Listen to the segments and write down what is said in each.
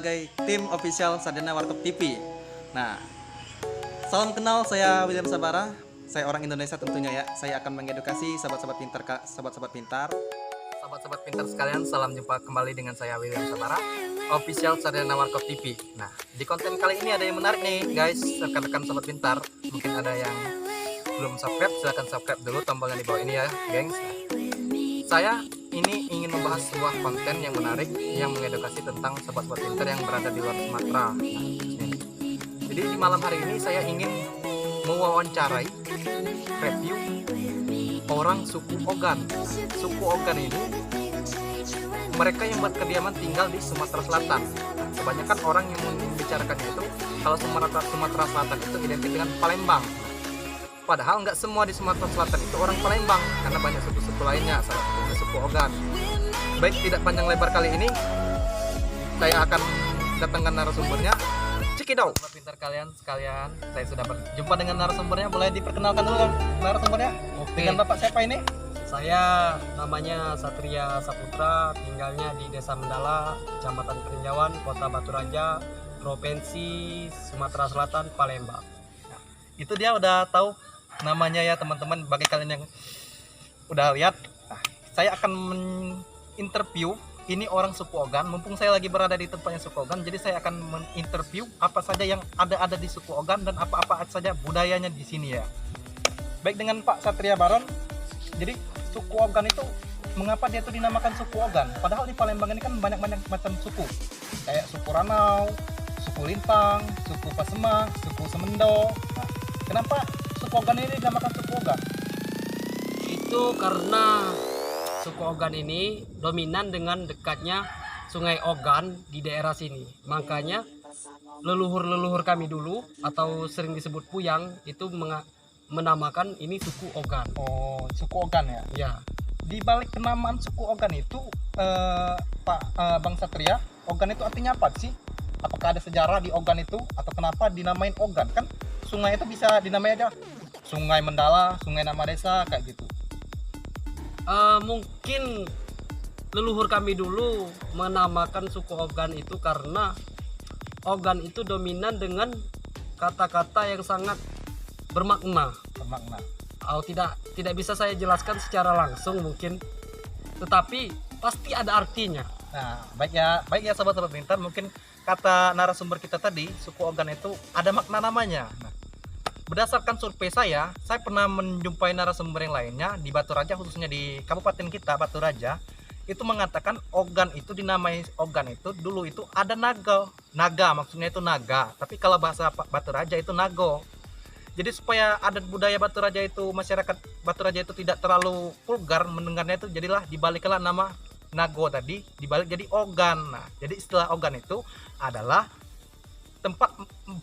sebagai tim official Sarjana Warkop TV. Nah, salam kenal, saya William Sabara. Saya orang Indonesia tentunya ya. Saya akan mengedukasi sahabat-sahabat pintar, sahabat-sahabat pintar. Sahabat-sahabat pintar sekalian, salam jumpa kembali dengan saya William Sabara, official Sarjana Warkop TV. Nah, di konten kali ini ada yang menarik nih, guys. Rekan-rekan sahabat pintar, mungkin ada yang belum subscribe, silahkan subscribe dulu tombolnya di bawah ini ya, gengs. Saya ini ingin membahas sebuah konten yang menarik yang mengedukasi tentang sahabat-sahabat pintar yang berada di luar Sumatera. Jadi di malam hari ini saya ingin mewawancarai, review orang suku Ogan. Suku Ogan ini mereka yang berkediaman tinggal di Sumatera Selatan. Kebanyakan orang yang membicarakannya itu kalau Sumatera Selatan itu identik dengan Palembang. Padahal nggak semua di Sumatera Selatan itu orang Palembang, karena banyak suku-suku lainnya, salah satunya suku Ogan. Baik, tidak panjang lebar kali ini, saya akan datangkan narasumbernya. Cikidau, pintar kalian sekalian, saya sudah berjumpa dengan narasumbernya. Boleh diperkenalkan dulu narasumbernya? Oke. Dengan Bapak siapa ini? Saya namanya Satria Saputra, tinggalnya di Desa Mendala, Kecamatan Perinjauan, Kota Batu Raja, Provinsi Sumatera Selatan, Palembang. Nah, itu dia udah tahu namanya ya teman-teman. Bagi kalian yang udah lihat, nah, saya akan menginterview ini orang suku Ogan. Mumpung saya lagi berada di tempatnya suku Ogan, jadi saya akan menginterview apa saja yang ada di suku Ogan dan apa-apa saja budayanya di sini ya. Baik, dengan Pak Satria Baron. Jadi suku Ogan itu, mengapa dia itu dinamakan suku Ogan? Padahal di Palembang ini kan banyak-banyak macam suku, kayak suku Ranau, suku Lintang, suku Pasema, suku Semendo. Nah, kenapa suku Ogan ini dinamakan suku Ogan? Itu karena suku Ogan ini dominan dengan dekatnya Sungai Ogan di daerah sini. Makanya leluhur-leluhur kami dulu, atau sering disebut Puyang, itu menamakan ini suku Ogan. Oh, suku Ogan ya. Ya, Di balik penamaan suku Ogan itu, Bang Satria, Ogan itu artinya apa sih? Apakah ada sejarah di Ogan itu, atau kenapa dinamain Ogan? Kan sungai itu bisa dinamai aja Sungai Mendala, Sungai Nama Desa, kayak gitu. mungkin leluhur kami dulu menamakan suku Ogan itu karena Ogan itu dominan dengan kata-kata yang sangat bermakna. Bermakna. Tidak bisa saya jelaskan secara langsung mungkin, tetapi pasti ada artinya. Nah, baik ya sahabat-sahabat pintar, mungkin kata narasumber kita tadi, suku Ogan itu ada makna namanya. Nah, berdasarkan survei saya pernah menjumpai narasumber yang lainnya di Batu Raja, khususnya di kabupaten kita Batu Raja, itu mengatakan Ogan itu dinamai Ogan itu dulu itu ada naga, maksudnya itu naga, tapi kalau bahasa Batu Raja itu nago. Jadi supaya adat budaya Batu Raja itu, masyarakat Batu Raja itu tidak terlalu vulgar mendengarnya itu, jadilah dibaliklah nama nago tadi, dibalik jadi Ogan. Nah, jadi istilah Ogan itu adalah tempat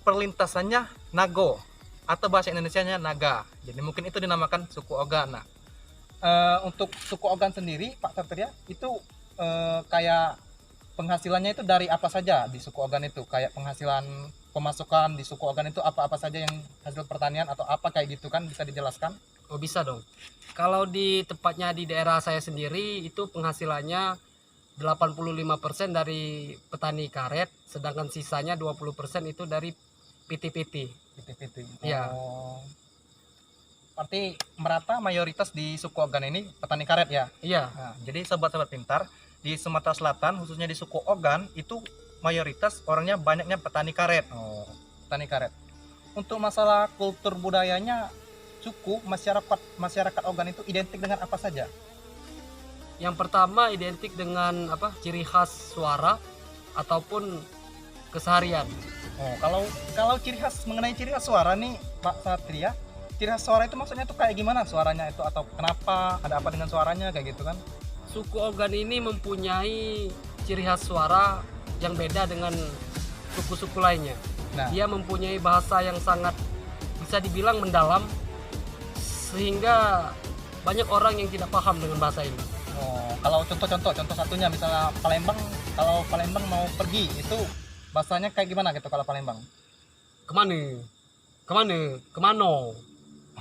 perlintasannya nago, atau bahasa Indonesianya naga. Jadi mungkin itu dinamakan suku Ogan. Nah, untuk suku Ogan sendiri, Pak Satria, itu kayak penghasilannya itu dari apa saja di suku Ogan itu? Kayak penghasilan pemasukan di suku Ogan itu apa-apa saja, yang hasil pertanian atau apa kayak gitu kan, bisa dijelaskan? Oh, bisa dong. Kalau di tepatnya di daerah saya sendiri itu penghasilannya 85% dari petani karet, sedangkan sisanya 20% itu dari piti-piti. Piti-piti. Ya. Oh. Berarti merata mayoritas di suku Ogan ini petani karet ya? Iya. Nah, jadi sahabat-sahabat pintar, di Sumatera Selatan khususnya di suku Ogan itu mayoritas orangnya banyaknya petani karet. Oh, petani karet. Untuk masalah kultur budayanya, suku masyarakat Ogan itu identik dengan apa saja? Yang pertama identik dengan ciri khas suara ataupun keseharian. Oh, kalau ciri khas, mengenai ciri khas suara nih Pak Satria, ciri khas suara itu maksudnya itu kayak gimana suaranya itu, atau kenapa, ada apa dengan suaranya kayak gitu kan? Suku Ogan ini mempunyai ciri khas suara yang beda dengan suku-suku lainnya. Nah, Dia mempunyai bahasa yang sangat bisa dibilang mendalam, sehingga banyak orang yang tidak paham dengan bahasa ini. oh, kalau contoh satunya misalnya Palembang, kalau Palembang mau pergi itu bahasanya kayak gimana gitu kalau Palembang? Kemana? Kemano?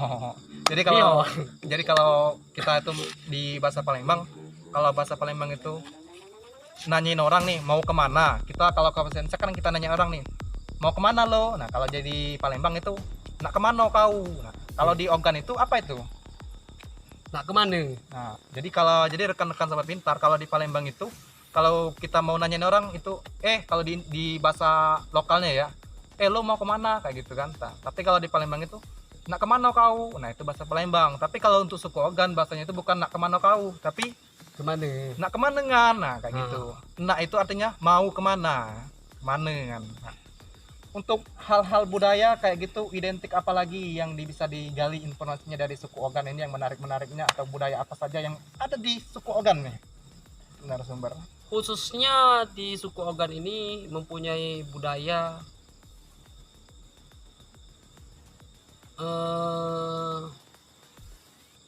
Oh, jadi Iya. kalau kita itu di bahasa Palembang, kalau bahasa Palembang itu nanyain orang nih mau kemana, kita kalau ke bahasa Indonesia kan kita nanya orang nih mau kemana lo. Nah kalau jadi Palembang itu nak kemana kau. Nah kalau di Ogan itu apa itu? Nak kemana? Nah jadi rekan-rekan sahabat pintar, kalau di Palembang itu kalau kita mau nanyain orang itu kalau di bahasa lokalnya ya lo mau kemana kayak gitu kan. Nah, tapi kalau di Palembang itu nak kemana kau. Nah itu bahasa Palembang. Tapi kalau untuk suku Ogan bahasanya itu bukan nak kemana kau, tapi Kemana? nak kemana kan. Nah kayak gitu. Nak itu artinya mau kemana, mana kan. Nah, untuk hal-hal budaya kayak gitu identik apalagi yang bisa digali informasinya dari suku Ogan ini yang menariknya, atau budaya apa saja yang ada di suku Ogan nih narasumber? Khususnya di suku Ogan ini mempunyai budaya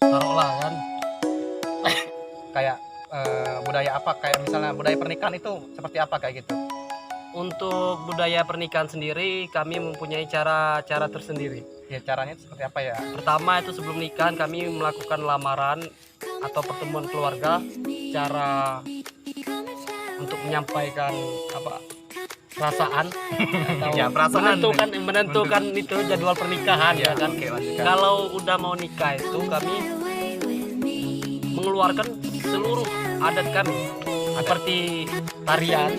taruhlah kan Kayak budaya apa, kayak misalnya budaya pernikahan itu seperti apa kayak gitu? untuk budaya pernikahan sendiri kami mempunyai cara tersendiri. Ya caranya itu seperti apa ya? Pertama itu sebelum nikahan kami melakukan lamaran atau pertemuan keluarga, cara untuk menyampaikan perasaan atau Ya, perasaan. menentukan itu jadwal pernikahan ya kan. Oke, lanjutkan. Kalau udah mau nikah itu kami mengeluarkan seluruh adat kami seperti tarian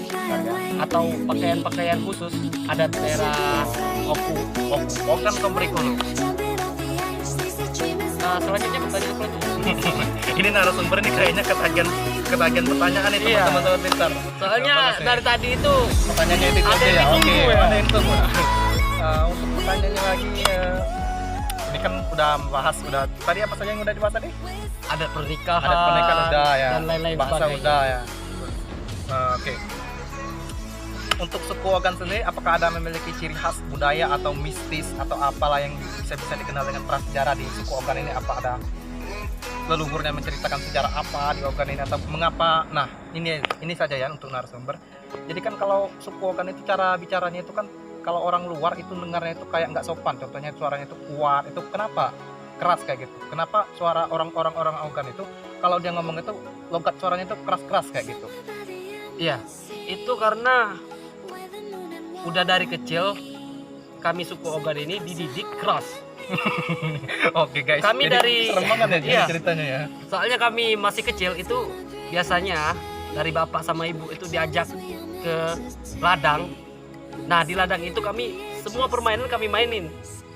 atau pakaian-pakaian khusus adat daerah Oku. Ogan Komprikul. Nah, selanjutnya pertanyaan selanjutnya. Ini narasumber ini kayaknya ketagihan pertanyaan itu Iya. teman-teman pintar. Soalnya Bagus ya. dari tadi itu Pertanyaannya itu ada aja yang ya. Oke, ditunggu ya. ada yang tunggu. Untuk pertanyaannya lagi ini kan udah bahas tadi apa saja yang udah dibahas tadi? ada pernikahan, Ada pernikahan udah ya. dan lain-lain Bahasa sebagainya. udah ya. Oke. Untuk suku Ogan sendiri apakah ada memiliki ciri khas budaya atau mistis atau apalah yang bisa dikenal dengan prasejarah di suku Ogan ini? Apa ada leluhurnya menceritakan sejarah apa di Ogan ini atau mengapa? Nah, ini saja ya untuk narasumber. Jadi kan kalau suku Ogan itu cara bicaranya itu kan kalau orang luar itu dengarnya itu kayak nggak sopan. Contohnya suaranya itu kuat. Itu kenapa? Keras kayak gitu. Kenapa suara orang Ogan itu kalau dia ngomong itu logat suaranya itu keras-keras kayak gitu? Iya, itu karena udah dari kecil kami suku Ogan ini dididik keras. Oke guys, Kami jadi dari- serem banget ya iya. ceritanya ya. Soalnya kami masih kecil itu biasanya dari bapak sama ibu itu diajak ke ladang. Nah di ladang itu kami semua permainan kami mainin.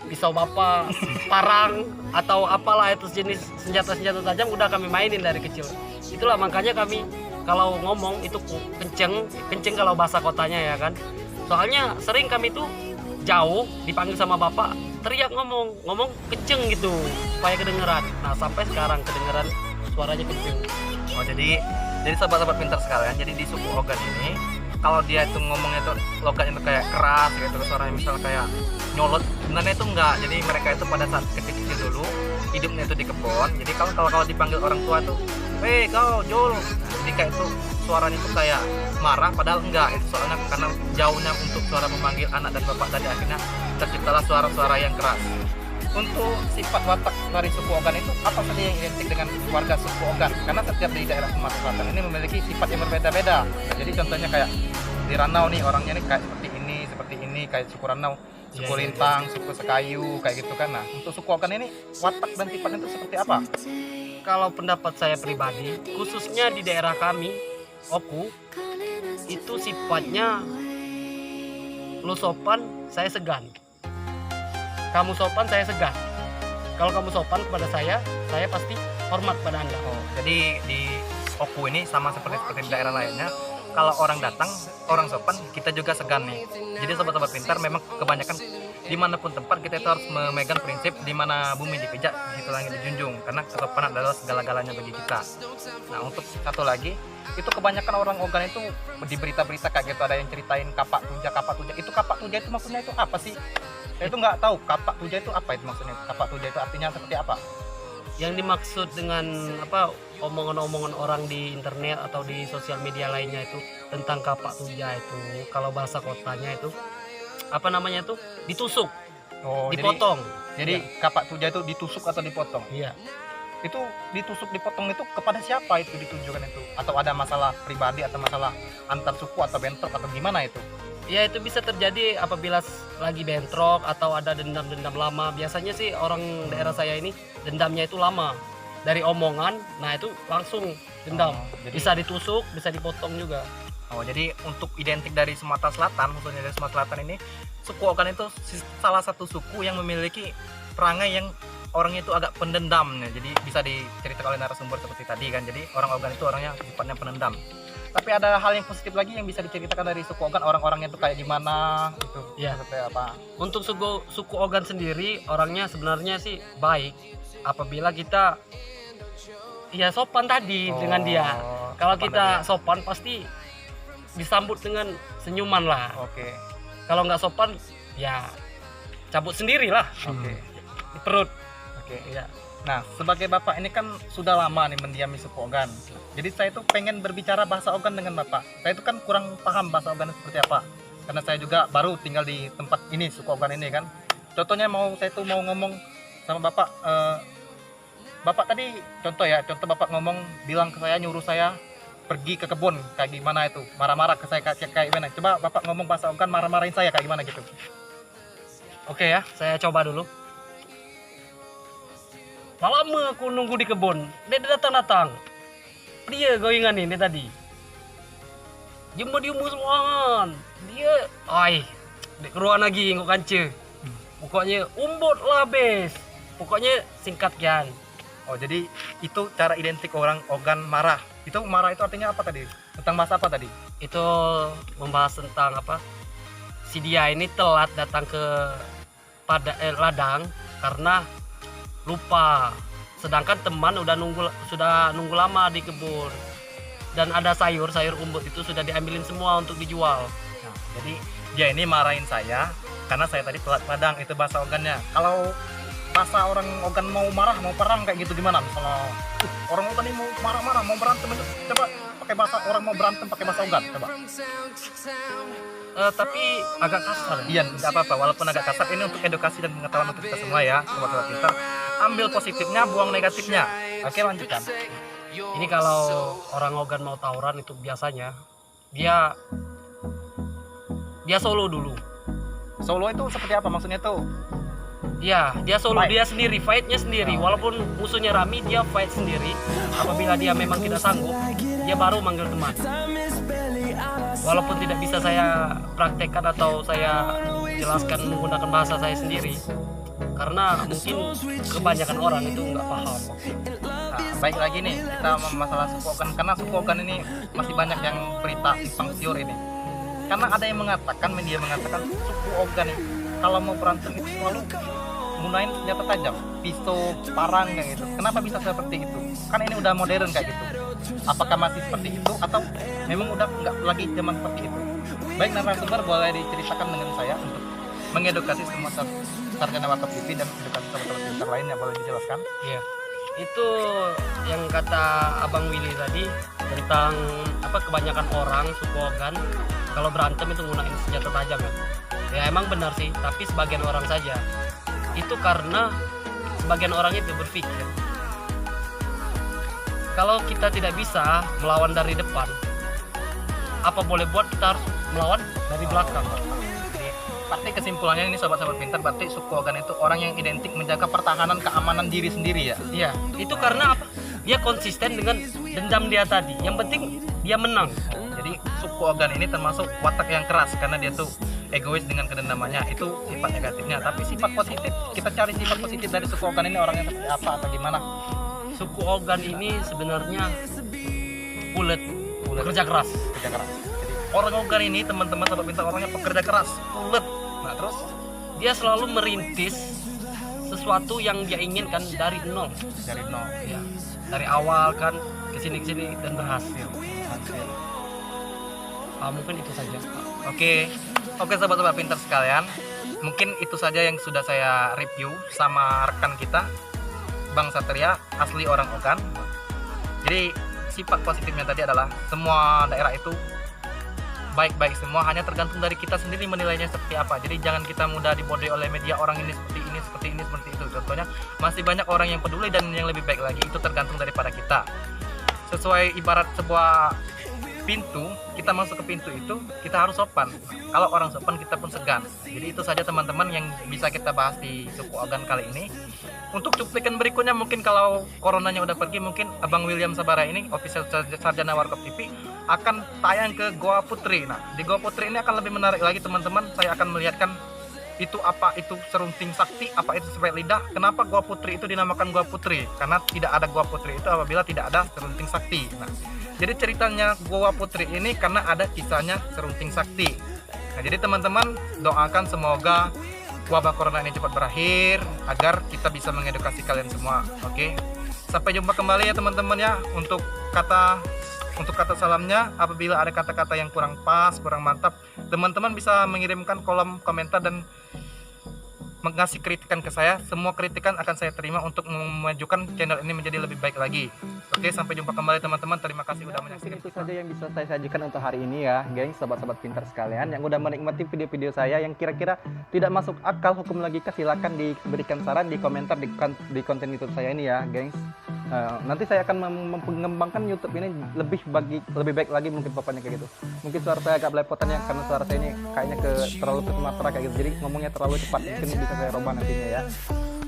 Pisau bapak, parang atau apalah itu jenis senjata-senjata tajam udah kami mainin dari kecil. Itulah makanya kami kalau ngomong itu kenceng kalau bahasa kotanya ya kan. Soalnya sering kami tuh jauh dipanggil sama bapak teriak ngomong kenceng gitu supaya kedengeran. Nah sampai sekarang kedengeran suaranya kenceng. Oh jadi sahabat-sahabat pintar sekalian, jadi di suku Ogan ini kalau dia itu ngomongnya itu logatnya itu kayak keras gitu, suaranya misalnya kayak nyolot, sebenarnya itu enggak. Jadi mereka itu pada saat kecil-kecil dulu hidupnya itu di kebun. Jadi kalau dipanggil orang tua tuh, "Hei kau Jul," nah, jadi kayak itu suaranya itu kayak marah, padahal enggak. Itu soalnya karena jauhnya untuk suara memanggil anak dan bapak, tadi akhirnya terciptalah suara-suara yang keras. Untuk sifat watak dari suku Ogan itu apa saja yang identik dengan warga suku Ogan? Karena setiap di daerah Sumatera Selatan ini memiliki sifat yang berbeda-beda. Nah, jadi contohnya kayak di Ranau nih orangnya nih kayak seperti ini kayak suku Ranau, suku Iya, iya, Lintang, suku Sekayu kayak gitu kan. Nah, untuk suku Ogan ini watak dan sifatnya itu seperti apa? Kalau pendapat saya pribadi, khususnya di daerah kami, Oku, itu sifatnya lu sopan, saya segan. Kamu sopan, saya segan. Kalau kamu sopan kepada saya pasti hormat pada Anda. Oh, jadi di Oku ini sama seperti di daerah lainnya. Kalau orang datang, orang sopan, kita juga segan nih. Jadi sobat-sobat pintar memang kebanyakan dimanapun tempat kita itu harus memegang prinsip di mana bumi dipijak, di situ langit dijunjung. Karena kesopanan adalah segala-galanya bagi kita. Nah untuk satu lagi, itu kebanyakan orang Ogan itu di berita-berita kayak gitu ada yang ceritain kapak tuja. Itu kapak tuja itu maksudnya itu apa sih? Saya itu nggak tahu kapak tuja itu apa itu maksudnya. Kapak tuja itu artinya seperti apa? Yang dimaksud dengan omongan-omongan orang di internet atau di sosial media lainnya itu tentang kapak tuja itu, kalau bahasa kotanya itu apa namanya itu ditusuk, Oh, dipotong. Jadi kapak tuja itu ditusuk atau dipotong. Iya. Itu ditusuk dipotong itu kepada siapa itu ditujukan itu? Atau ada masalah pribadi atau masalah antar suku atau bentrok atau gimana itu? Ya itu bisa terjadi apabila lagi bentrok atau ada dendam-dendam lama. Biasanya sih orang daerah saya ini dendamnya itu lama. Dari omongan, nah itu langsung dendam. Bisa ditusuk, bisa dipotong juga. Oh, jadi untuk identik dari Sumatera Selatan, khususnya dari Sumatera Selatan ini, suku Ogan itu salah satu suku yang memiliki perangai yang orangnya itu agak pendendam. Jadi bisa diceritakan oleh narasumber seperti tadi kan. Jadi orang Ogan itu orangnya sifatnya pendendam. Tapi ada hal yang positif lagi yang bisa diceritakan dari suku Ogan, orang-orangnya itu kayak gimana gitu. Ya. Seperti apa? Untuk suku Ogan sendiri, orangnya sebenarnya sih baik. Apabila kita ya sopan tadi dengan dia. Kalau kita sopan pasti disambut dengan senyuman lah. Oke. Kalau nggak sopan ya cabut sendiri lah. Oke. Di perut. Oke. Ya. Nah, sebagai Bapak ini kan sudah lama nih mendiami suku Ogan. Jadi saya tuh pengen berbicara bahasa Ogan dengan Bapak. Saya itu kan kurang paham bahasa Ogan seperti apa. Karena saya juga baru tinggal di tempat ini, suku Ogan ini kan. Contohnya saya tuh mau ngomong sama Bapak, Bapak tadi contoh Bapak ngomong bilang ke saya, nyuruh saya pergi ke kebun kayak gimana itu, marah-marah ke saya kayak gimana. Coba Bapak ngomong bahasa Ogan marah-marahin saya kayak gimana gitu. Oke ya, saya coba dulu. Lama aku nunggu di kebun, dia datang-datang. Dia goingan ini tadi. Jumbo semuaan. Dia, di keruan lagi ngok kance. Pokoknya umbut lah bes. Pokoknya singkat kian. Oh, jadi itu cara identik orang Ogan marah. Itu marah itu artinya apa tadi? Tentang bahasa apa tadi? Itu membahas tentang apa? Si dia ini telat datang ke ladang karena lupa. Sedangkan teman sudah nunggu lama di kebun. Dan ada sayur umbut itu sudah diambilin semua untuk dijual. Nah, jadi dia ini marahin saya karena saya tadi telat ladang, itu bahasa Ogannya. Kalau bahasa orang Ogan mau marah, mau perang kayak gitu gimana? Misalnya orang Ogan ini mau marah-marah, mau berantem, coba pakai bahasa orang mau berantem pakai bahasa Ogan, coba. Tapi agak kasar. Iya, nggak apa-apa, walaupun agak kasar. Ini untuk edukasi dan pengetahuan untuk kita semua ya, sobat-sobat pintar. Ambil positifnya, buang negatifnya. Oke, lanjutkan. Ini kalau orang Ogan mau tawuran itu biasanya dia solo dulu. Solo itu seperti apa maksudnya tuh? Iya, dia solo, Fight. dia sendiri, fightnya sendiri. Walaupun musuhnya rame, dia fight sendiri. Apabila dia memang tidak sanggup, dia baru manggil teman. Walaupun tidak bisa saya praktekkan atau saya jelaskan menggunakan bahasa saya sendiri, karena mungkin kebanyakan orang itu nggak paham. Nah, baik lagi nih, kita masalah suku Ogan. Karena suku Ogan ini masih banyak yang berita simpang siur ini. Karena ada yang mengatakan, media mengatakan suku Ogan kalau mau berantem itu selalu gunain senjata tajam, pisau, parang kayak gitu. Kenapa bisa seperti itu? Kan ini udah modern kayak gitu. Apakah masih seperti itu atau memang udah nggak lagi zaman seperti itu? Baik, narasumber boleh diceritakan dengan saya untuk mengedukasi semua sarjana Warkop TV dan edukasi teman-teman pintar lainnya, boleh dijelaskan? Iya, itu yang kata Abang Willy tadi tentang apa kebanyakan orang suku Ogan kalau berantem itu gunain senjata tajam ya. Ya emang benar sih, tapi sebagian orang saja. Itu karena sebagian orang itu berpikir kalau kita tidak bisa melawan dari depan, apa boleh buat kita harus melawan dari belakang. Jadi, berarti kesimpulannya ini sobat-sobat pintar, berarti suku Ogan itu orang yang identik menjaga pertahanan keamanan diri sendiri ya? Iya, itu karena apa? Dia konsisten dengan dendam dia tadi. Yang penting dia menang. Jadi suku Ogan ini termasuk watak yang keras karena dia tuh egois dengan kedendamannya, itu sifat negatifnya. Tapi sifat positif, kita cari sifat positif dari suku Ogan ini, orangnya seperti apa atau gimana? Suku Ogan ini sebenarnya ulet, pekerja keras. Kerja keras. Jadi orang Ogan ini teman-teman sobat pintar orangnya pekerja keras, ulet. Nah terus Dia selalu merintis sesuatu yang dia inginkan dari nol. dari nol. Ya, dari awal kan kesini dan berhasil. Mungkin itu saja. Oke sobat-sobat pintar sekalian, mungkin itu saja yang sudah saya review sama rekan kita Bang Satria, asli orang Ogan. Jadi sifat positifnya tadi adalah semua daerah itu baik-baik semua, hanya tergantung dari kita sendiri menilainya seperti apa. Jadi jangan kita mudah dibodohi oleh media, orang ini seperti ini, seperti ini, seperti itu. Contohnya masih banyak orang yang peduli dan yang lebih baik lagi, itu tergantung daripada kita. Sesuai ibarat sebuah pintu, kita masuk ke pintu itu kita harus sopan. Kalau orang sopan kita pun segan. Jadi itu saja teman-teman yang bisa kita bahas di suku Ogan kali ini. Untuk cuplikan berikutnya mungkin kalau coronanya udah pergi, mungkin Abang William Sabara ini official Sarjana Warkop TV akan tayang ke Goa Putri. Nah, di Goa Putri ini akan lebih menarik lagi teman-teman. Saya akan melihatkan itu apa itu serunting sakti, apa itu sepet lidah. Kenapa Goa Putri itu dinamakan Goa Putri? Karena tidak ada Goa Putri itu apabila tidak ada serunting sakti. Nah, jadi ceritanya Goa Putri ini karena ada kisahnya serunting sakti. Nah, jadi teman-teman doakan semoga wabah corona ini cepat berakhir agar kita bisa mengedukasi kalian semua. Oke. Sampai jumpa kembali ya teman-teman ya. Untuk kata salamnya, apabila ada kata-kata yang kurang pas, kurang mantap, teman-teman bisa mengirimkan kolom komentar dan mengasih kritikan ke saya. Semua kritikan akan saya terima untuk memajukan channel ini menjadi lebih baik lagi. Oke, sampai jumpa kembali teman-teman. Terima kasih sudah menyaksikan. Itu saja yang bisa saya sajikan untuk hari ini ya, geng, sobat-sobat pintar sekalian yang udah menikmati video-video saya yang kira-kira tidak masuk akal hukum logika, silakan diberikan saran di komentar di konten YouTube saya ini ya, gengs. Nanti saya akan mengembangkan YouTube ini lebih baik lagi mungkin pokoknya kayak gitu. Mungkin suara saya agak belepotan ya karena suara saya ini kayaknya terlalu ke Sumatera kayak gitu. Jadi ngomongnya terlalu cepat, mungkin bisa saya rubah nantinya ya.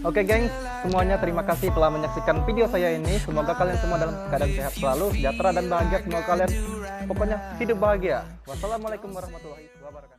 Oke gengs, semuanya terima kasih telah menyaksikan video saya ini. Semoga kalian semua dalam keadaan sehat selalu, sejahtera dan bahagia. Semoga kalian pokoknya hidup bahagia. Wassalamualaikum warahmatullahi wabarakatuh.